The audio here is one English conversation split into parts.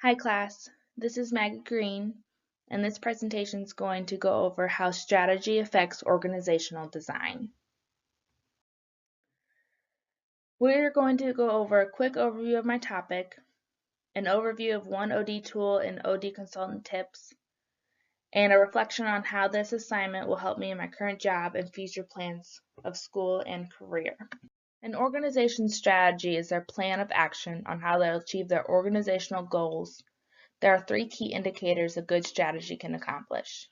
Hi class, this is Maggie Greene, and this presentation is going to go over how strategy affects organizational design. We're going to go over a quick overview of my topic, an overview of one OD tool and OD consultant tips, and a reflection on how this assignment will help me in my current job and future plans of school and career. An organization's strategy is their plan of action on how they'll achieve their organizational goals. There are three key indicators a good strategy can accomplish.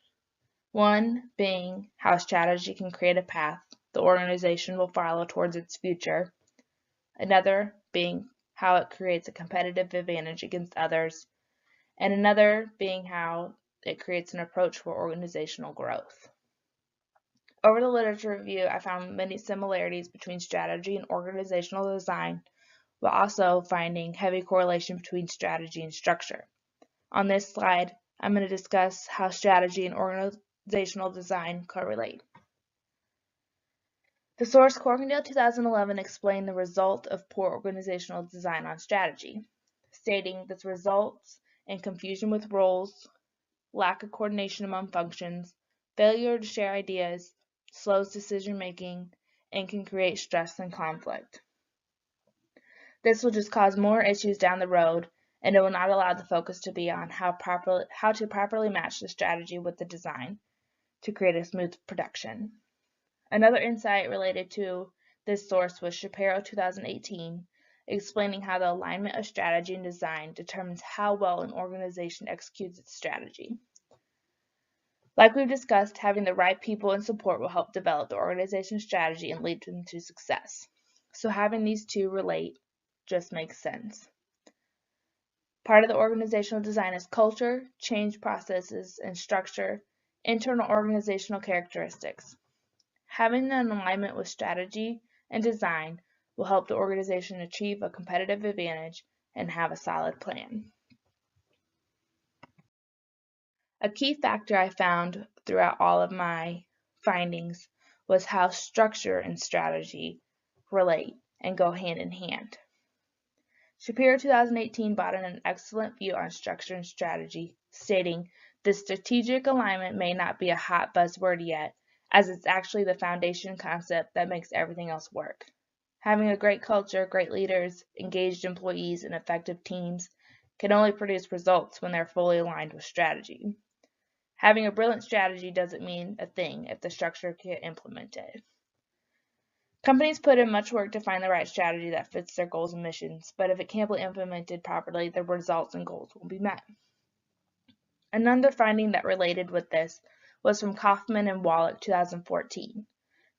One being how strategy can create a path the organization will follow towards its future. Another being how it creates a competitive advantage against others. And another being how it creates an approach for organizational growth. Over the literature review, I found many similarities between strategy and organizational design, while also finding heavy correlation between strategy and structure. On this slide, I'm going to discuss how strategy and organizational design correlate. The source Corkindale 2011 explained the result of poor organizational design on strategy, stating this results in confusion with roles, lack of coordination among functions, failure to share ideas, slows decision making, and can create stress and conflict. This will just cause more issues down the road, and it will not allow the focus to be on how to properly match the strategy with the design to create a smooth production. Another insight related to this source was Shapiro 2018, explaining how the alignment of strategy and design determines how well an organization executes its strategy. Like we've discussed, having the right people and support will help develop the organization's strategy and lead them to success. So having these two relate just makes sense. Part of the organizational design is culture, change processes, and structure, internal organizational characteristics. Having an alignment with strategy and design will help the organization achieve a competitive advantage and have a solid plan. A key factor I found throughout all of my findings was how structure and strategy relate and go hand in hand. Shapiro 2018 brought in an excellent view on structure and strategy, stating, "This strategic alignment may not be a hot buzzword yet, as it's actually the foundation concept that makes everything else work. Having a great culture, great leaders, engaged employees, and effective teams can only produce results when they're fully aligned with strategy. Having a brilliant strategy doesn't mean a thing if the structure can't implement it." Companies put in much work to find the right strategy that fits their goals and missions, but if it can't be implemented properly, the results and goals won't be met. Another finding that related with this was from Kaufman and Wallach 2014.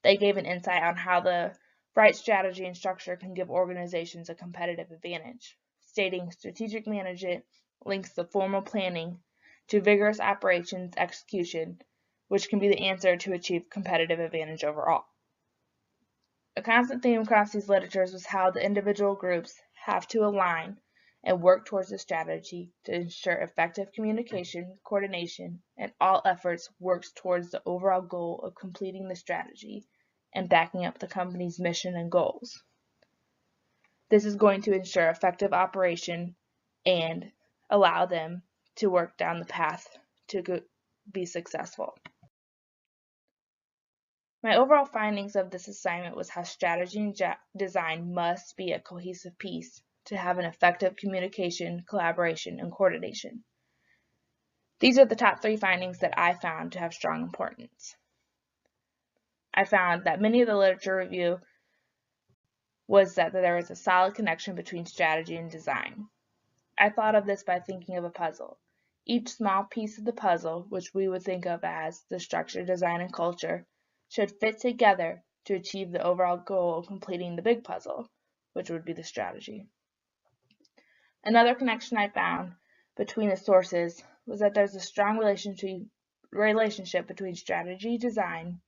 They gave an insight on how the right strategy and structure can give organizations a competitive advantage, stating strategic management links the formal planning to vigorous operations execution, which can be the answer to achieve competitive advantage overall. A constant theme across these literatures was how the individual groups have to align and work towards the strategy to ensure effective communication, coordination, and all efforts works towards the overall goal of completing the strategy and backing up the company's mission and goals. This is going to ensure effective operation and allow them to work down the path to be successful. My overall findings of this assignment was how strategy and design must be a cohesive piece to have an effective communication, collaboration, and coordination. These are the top three findings that I found to have strong importance. I found that many of the literature review was that there was a solid connection between strategy and design. I thought of this by thinking of a puzzle. Each small piece of the puzzle, which we would think of as the structure, design, and culture, should fit together to achieve the overall goal of completing the big puzzle, which would be the strategy. Another connection I found between the sources was that there's a strong relationship between strategy, design,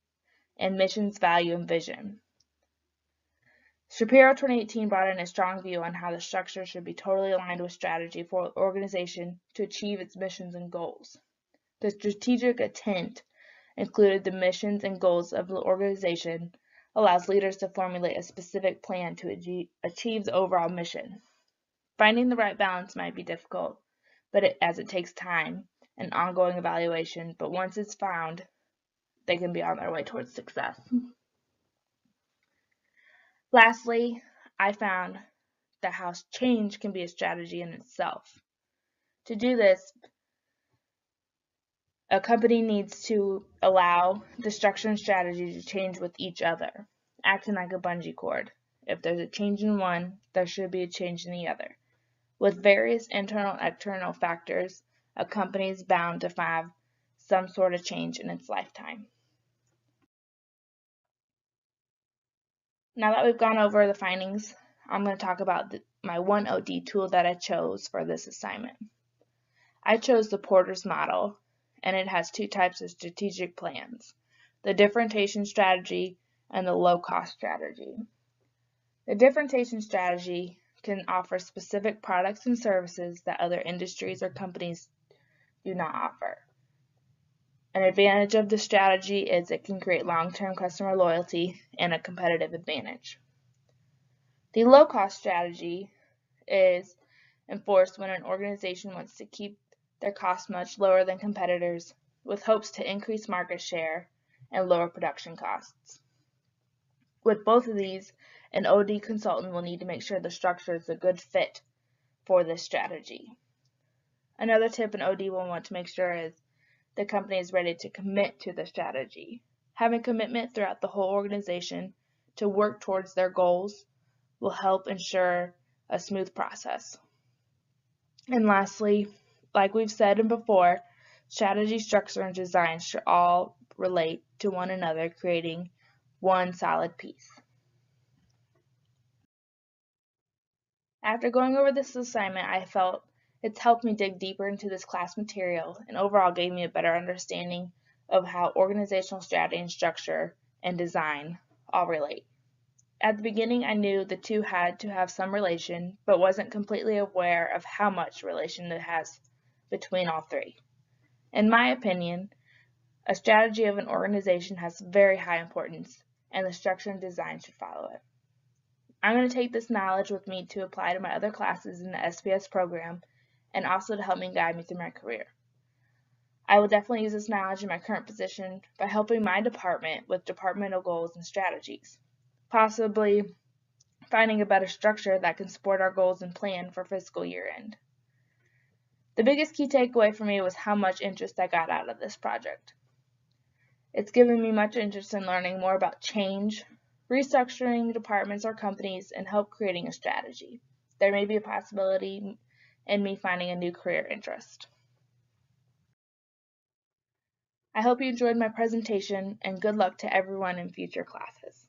and missions, value, and vision. Shapiro 2018 brought in a strong view on how the structure should be totally aligned with strategy for the organization to achieve its missions and goals. The strategic intent included the missions and goals of the organization, allows leaders to formulate a specific plan to achieve the overall mission. Finding the right balance might be difficult, as it takes time and ongoing evaluation, but once it's found, they can be on their way towards success. Lastly, I found that how change can be a strategy in itself. To do this, a company needs to allow the structure and strategy to change with each other, acting like a bungee cord. If there's a change in one, there should be a change in the other. With various internal and external factors, a company is bound to have some sort of change in its lifetime. Now that we've gone over the findings, I'm going to talk about my 1OD tool that I chose for this assignment. I chose the Porter's model, and it has two types of strategic plans, the differentiation strategy and the low-cost strategy. The differentiation strategy can offer specific products and services that other industries or companies do not offer. An advantage of the strategy is it can create long-term customer loyalty and a competitive advantage. The low-cost strategy is enforced when an organization wants to keep their costs much lower than competitors with hopes to increase market share and lower production costs. With both of these, an OD consultant will need to make sure the structure is a good fit for this strategy. Another tip an OD will want to make sure is the company is ready to commit to the strategy. Having commitment throughout the whole organization to work towards their goals will help ensure a smooth process. And lastly, like we've said before, strategy, structure, and design should all relate to one another, creating one solid piece. After going over this assignment, I felt it's helped me dig deeper into this class material and overall gave me a better understanding of how organizational strategy and structure and design all relate. At the beginning, I knew the two had to have some relation, but wasn't completely aware of how much relation it has between all three. In my opinion, a strategy of an organization has very high importance, and the structure and design should follow it. I'm going to take this knowledge with me to apply to my other classes in the SPS program and also to help me guide me through my career. I will definitely use this knowledge in my current position by helping my department with departmental goals and strategies, possibly finding a better structure that can support our goals and plan for fiscal year end. The biggest key takeaway for me was how much interest I got out of this project. It's given me much interest in learning more about change, restructuring departments or companies, and help creating a strategy. There may be a possibility in me finding a new career interest. I hope you enjoyed my presentation, and good luck to everyone in future classes.